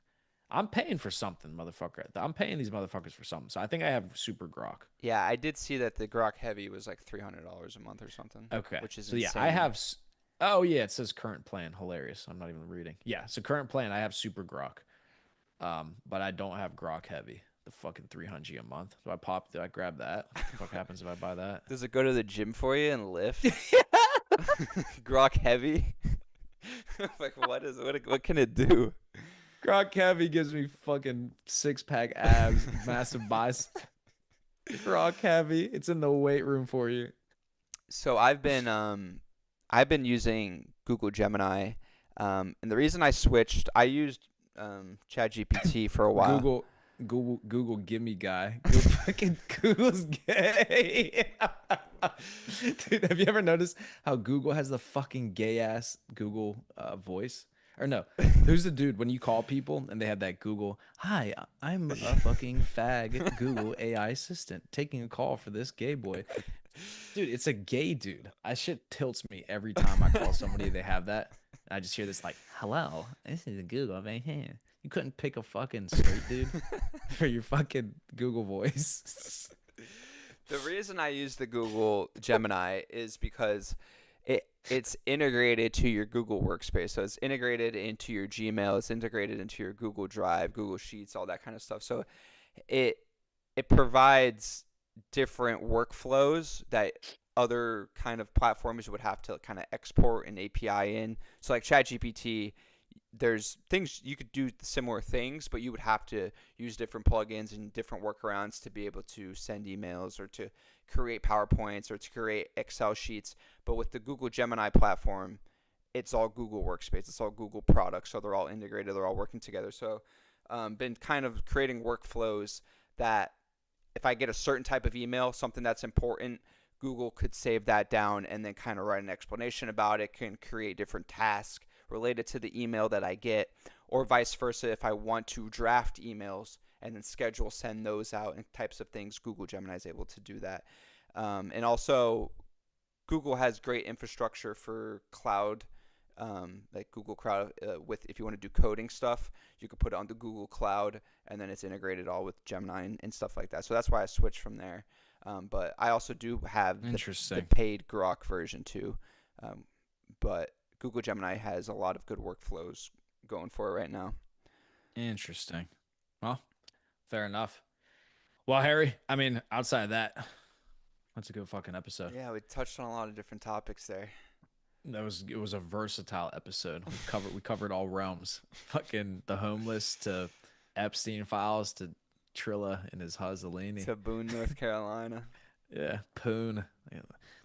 I'm paying for something, motherfucker. I'm paying these motherfuckers for something. So I think I have Super Grok.
Yeah, I did see that the Grok Heavy was like $300 a month or something,
Okay.
which is
So yeah, I
insane.
have. Oh yeah, it says current plan. Hilarious. I'm not even reading. Yeah, so current plan. I have Super Grok. But I don't have Grok Heavy. The fucking 300 a month. Do I pop? Do I grab that? What the fuck happens if I buy that?
Does it go to the gym for you and lift? Grok Heavy? Like what can it do?
Grok Heavy gives me fucking six pack abs, massive biceps. Grok Heavy. It's in the weight room for you.
So I've been using Google Gemini, and the reason I switched, I used ChatGPT for a while.
Google, give me guy. Google, fucking Google's gay. Dude, have you ever noticed how Google has the fucking gay ass Google voice? Or no, who's the dude when you call people and they have that Google, hi, I'm a fucking fag Google AI assistant taking a call for this gay boy. Dude, it's a gay dude. I shit tilts me every time I call somebody. They have that. I just hear this like, "Hello, this is Google right here." You couldn't pick a fucking straight dude for your fucking Google voice.
The reason I use the Google Gemini is because it's integrated to your Google Workspace. So it's integrated into your Gmail, it's integrated into your Google Drive, Google Sheets, all that kind of stuff. So it it provides different workflows that other kind of platforms would have to kind of export an API in. So like ChatGPT, there's things you could do similar things, but you would have to use different plugins and different workarounds to be able to send emails or to create PowerPoints or to create Excel sheets. But with the Google Gemini platform, it's all Google Workspace, it's all Google products, so they're all integrated, they're all working together. So, been kind of creating workflows that if I get a certain type of email, something that's important, Google could save that down and then kind of write an explanation about it, can create different tasks related to the email that I get, or vice versa. If I want to draft emails and then schedule, send those out and types of things, Google Gemini is able to do that. And also, Google has great infrastructure for cloud, like Google Cloud. With if you want to do coding stuff, you could put it on the Google Cloud, and then it's integrated all with Gemini and stuff like that. So that's why I switched from there. But I also do have the
Interesting.
paid Grok version too. Um, but Google Gemini has a lot of good workflows going for it right now.
Interesting. Well, fair enough. Well, Harry, I mean, outside of that, that's a good fucking episode.
Yeah, we touched on a lot of different topics there.
It was a versatile episode. We covered all realms. Fucking the homeless to Epstein files to Trilla and his Huzzelini.
To Boone, North Carolina.
Yeah, Poon. Yeah,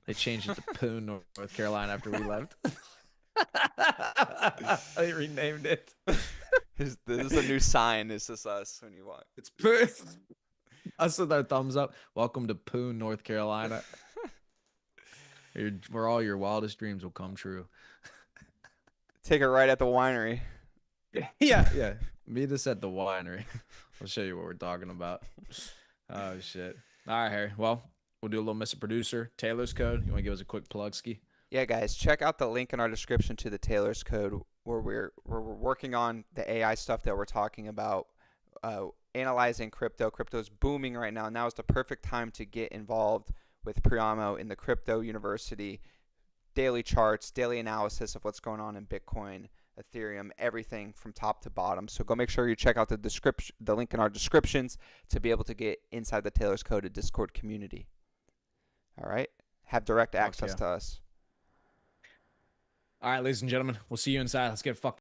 They changed it to Poon, North Carolina after we left. They renamed it.
This is a new sign. It's just us when you walk.
It's Poon. Us with our thumbs up. Welcome to Poon, North Carolina, where all your wildest dreams will come true.
Take it right at the winery.
Yeah, yeah. Meet us at the winery. I'll show you what we're talking about. Oh shit. All right, Harry. Well, we'll do a little Mr. Producer. Taylor's Code. You want to give us a quick plug, Ski?
Yeah, guys, check out the link in our description to the Taylor's Code where we're working on the AI stuff that we're talking about, analyzing crypto. Crypto's booming right now. Now is the perfect time to get involved with Priamo in the crypto university. Daily charts, daily analysis of what's going on in Bitcoin, Ethereum, everything from top to bottom. So go make sure you check out the link in our descriptions to be able to get inside the Taylor's Code Discord community. All right, have direct access to us.
All right, ladies and gentlemen, we'll see you inside. Let's get fucked.